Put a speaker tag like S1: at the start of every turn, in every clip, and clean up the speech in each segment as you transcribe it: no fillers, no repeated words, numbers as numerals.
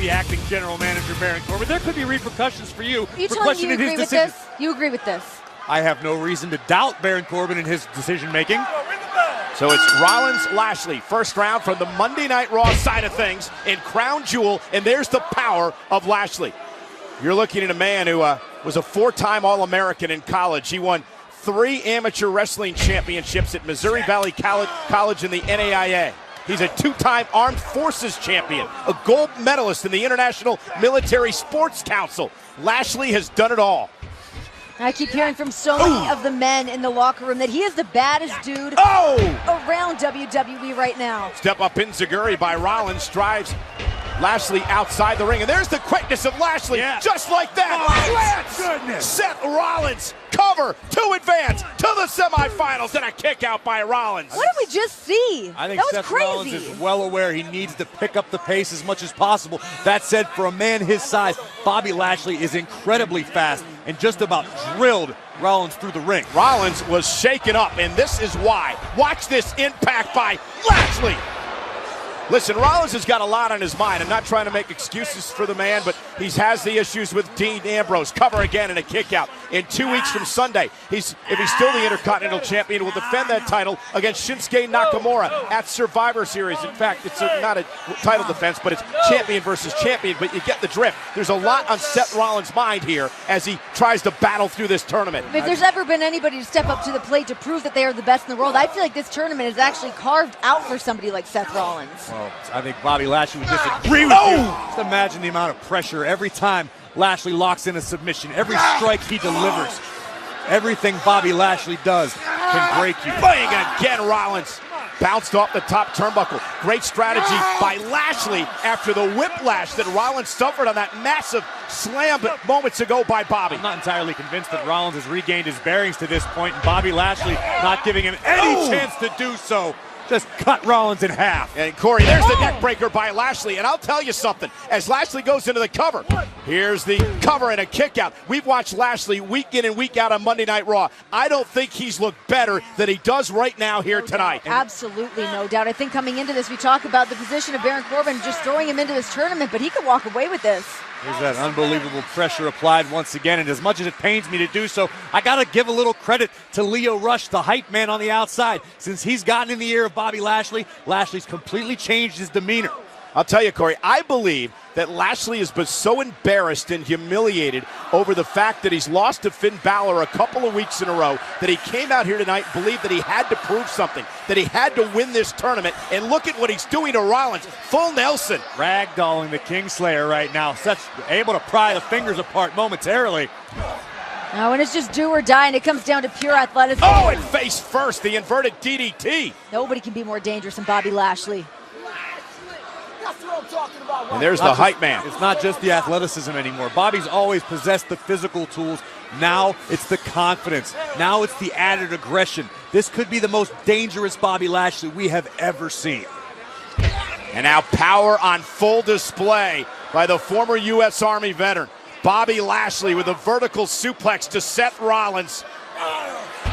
S1: the acting general manager, Baron Corbin. There could be repercussions for you
S2: Are you
S1: for
S2: telling me you
S1: questioning
S2: agree
S1: his
S2: with
S1: decision.
S2: this? You agree with this?
S1: I have no reason to doubt Baron Corbin in his decision-making.
S3: So it's Rollins, Lashley, first round from the Monday Night Raw side of things in Crown Jewel, and there's the power of Lashley. You're looking at a man who was a four-time All-American in college. He won 3 amateur wrestling championships at Missouri Valley College in the NAIA. He's a 2-time Armed Forces champion, a gold medalist in the International Military Sports Council. Lashley has done it all.
S2: I keep hearing from so many of the men in the locker room that he is the baddest dude around WWE right now.
S3: Step up enziguri by Rollins, drives Lashley outside the ring, and there's the quickness of Lashley, just like that.
S1: Goodness.
S3: Seth Rollins, cover to advance to the semifinals, and a kick out by Rollins.
S2: What did we just see?
S1: I think
S2: that was
S1: Seth
S2: crazy.
S1: Rollins is well aware he needs to pick up the pace as much as possible. That said, for a man his size, Bobby Lashley is incredibly fast and just about drilled Rollins through the ring.
S3: Rollins was shaken up, and this is why. Watch this impact by Lashley. Listen, Rollins has got a lot on his mind. I'm not trying to make excuses for the man, but he has the issues with Dean Ambrose. Cover again and a kick out. In 2 weeks from Sunday, if he's still the Intercontinental Champion, will defend that title against Shinsuke Nakamura at Survivor Series. In fact, it's not a title defense, but it's champion versus champion, but you get the drift. There's a lot on Seth Rollins' mind here as he tries to battle through this tournament.
S2: If there's ever been anybody to step up to the plate to prove that they are the best in the world, I feel like this tournament is actually carved out for somebody like Seth Rollins.
S1: Well, I think Bobby Lashley would disagree with you. Just imagine the amount of pressure every time Lashley locks in a submission, every strike he delivers. Everything Bobby Lashley does can break you.
S3: Bang again, Rollins. Bounced off the top turnbuckle. Great strategy by Lashley after the whiplash that Rollins suffered on that massive slam moments ago by Bobby.
S1: I'm not entirely convinced that Rollins has regained his bearings to this point, and Bobby Lashley not giving him any chance to do so. Just cut Rollins in half.
S3: And Corey, there's the neck breaker by Lashley. And I'll tell you something, as Lashley goes into the cover, here's the cover and a kick out. We've watched Lashley week in and week out on Monday Night Raw. I don't think he's looked better than he does right now here tonight.
S2: Absolutely, no doubt. I think coming into this, we talk about the position of Baron Corbin just throwing him into this tournament, but he could walk away with this.
S1: There's that unbelievable pressure applied once again, and as much as it pains me to do so, I got to give a little credit to Lio Rush, the hype man on the outside. Since he's gotten in the ear of Bobby Lashley, Lashley's completely changed his demeanor.
S3: I'll tell you, Corey, I believe that Lashley has been so embarrassed and humiliated over the fact that he's lost to Finn Balor a couple of weeks in a row that he came out here tonight and believed that he had to prove something, that he had to win this tournament. And look at what he's doing to Rollins. Full Nelson.
S1: Ragdolling the Kingslayer right now. Seth's able to pry the fingers apart momentarily.
S2: Now, when it's just do or die and it comes down to pure athleticism.
S3: Oh, and face first, the inverted DDT.
S2: Nobody can be more dangerous than Bobby Lashley.
S3: And there's the hype man.
S1: It's not just the athleticism anymore. Bobby's always possessed the physical tools. Now it's the confidence. Now it's the added aggression. This could be the most dangerous Bobby Lashley we have ever seen.
S3: And now power on full display by the former U.S. Army veteran. Bobby Lashley with a vertical suplex to Seth Rollins.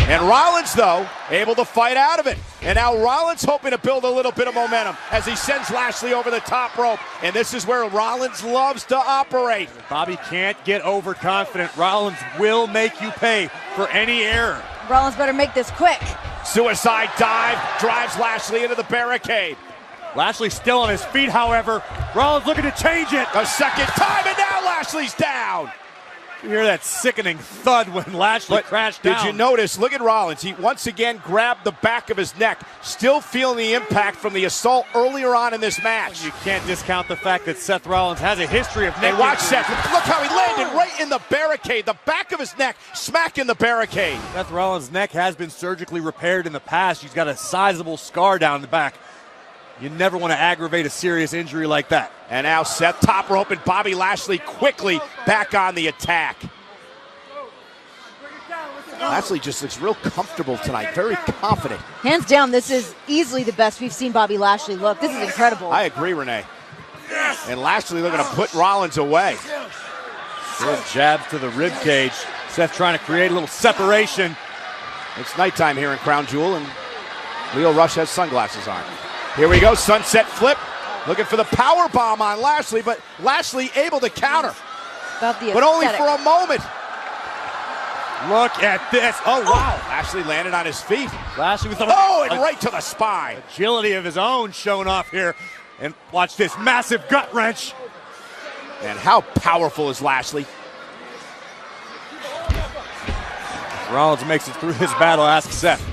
S3: And Rollins, though, able to fight out of it. And now Rollins hoping to build a little bit of momentum as he sends Lashley over the top rope. And this is where Rollins loves to operate.
S1: Bobby can't get overconfident. Rollins will make you pay for any error.
S2: Rollins better make this quick.
S3: Suicide dive drives Lashley into the barricade.
S1: Lashley's still on his feet, however. Rollins looking to change it.
S3: A second time, and now Lashley's down.
S1: You hear that sickening thud when Lashley crashed down.
S3: Did you notice? Look at Rollins. He once again grabbed the back of his neck, still feeling the impact from the assault earlier on in this match.
S1: You can't discount the fact that Seth Rollins has a history of neck.
S3: And watch Seth. Look how he landed right in the barricade. The back of his neck smacking the barricade.
S1: Seth Rollins' neck has been surgically repaired in the past. He's got a sizable scar down the back. You never want to aggravate a serious injury like that.
S3: And now Seth top rope and Bobby Lashley quickly back on the attack. Lashley just looks real comfortable tonight, very confident.
S2: Hands down, this is easily the best we've seen Bobby Lashley look. This is incredible.
S3: I agree, Renee. And Lashley looking to put Rollins away.
S1: Good jabs to the rib cage. Seth trying to create a little separation.
S3: It's nighttime here in Crown Jewel, and Lio Rush has sunglasses on. Here we go, sunset flip. Looking for the power bomb on Lashley, but Lashley able to counter. But only for a moment.
S1: Look at this. Oh, wow.
S3: Lashley landed on his feet.
S1: Lashley with
S3: right to the spine.
S1: Agility of his own showing off here. And watch this massive gut wrench.
S3: And how powerful is Lashley?
S1: Rollins makes it through his battle. Ask Seth.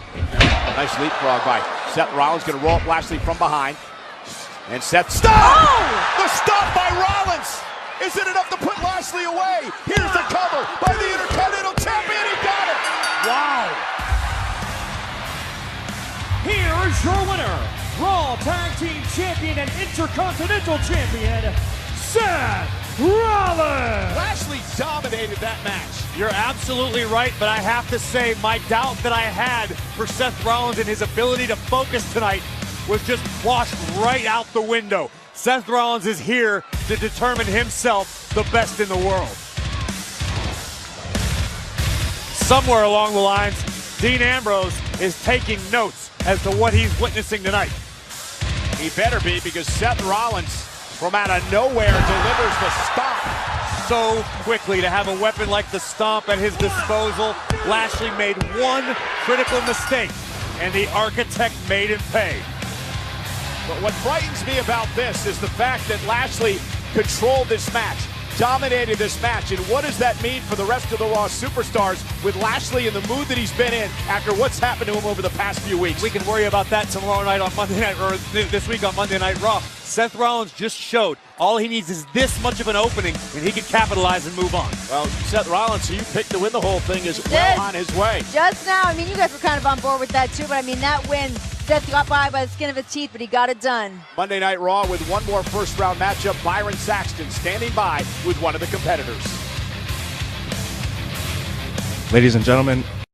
S3: Nice leapfrog by Seth Rollins. Going to roll up Lashley from behind. And Seth, stop! The stop by Rollins! Is it enough to put Lashley away? Here's the cover by the Intercontinental Champion. He got it!
S1: Wow!
S4: Here's your winner, Raw Tag Team Champion and Intercontinental Champion, Seth Rollins!
S3: Lashley dominated that match.
S1: You're absolutely right, but I have to say my doubt that I had for Seth Rollins and his ability to focus tonight was just washed right out the window. Seth Rollins is here to determine himself the best in the world. Somewhere along the lines, Dean Ambrose is taking notes as to what he's witnessing tonight.
S3: He better be, because Seth Rollins, from out of nowhere, delivers the stomp.
S1: So quickly to have a weapon like the stomp at his disposal. Lashley made one critical mistake, and the architect made him pay.
S3: But what frightens me about this is the fact that Lashley controlled this match, dominated this match, and what does that mean for the rest of the Raw superstars with Lashley in the mood that he's been in after what's happened to him over the past few weeks?
S1: We can worry about that tomorrow night on Monday Night, or this week on Monday Night Raw. Seth Rollins just showed all he needs is this much of an opening, and he can capitalize and move on.
S3: Well, Seth Rollins, who you picked to win the whole thing, is well on his way.
S2: Just now, I mean, you guys were kind of on board with that too, but I mean, that win, Seth got by the skin of his teeth, but he got it done.
S3: Monday Night Raw with one more first-round matchup. Byron Saxton standing by with one of the competitors.
S5: Ladies and gentlemen,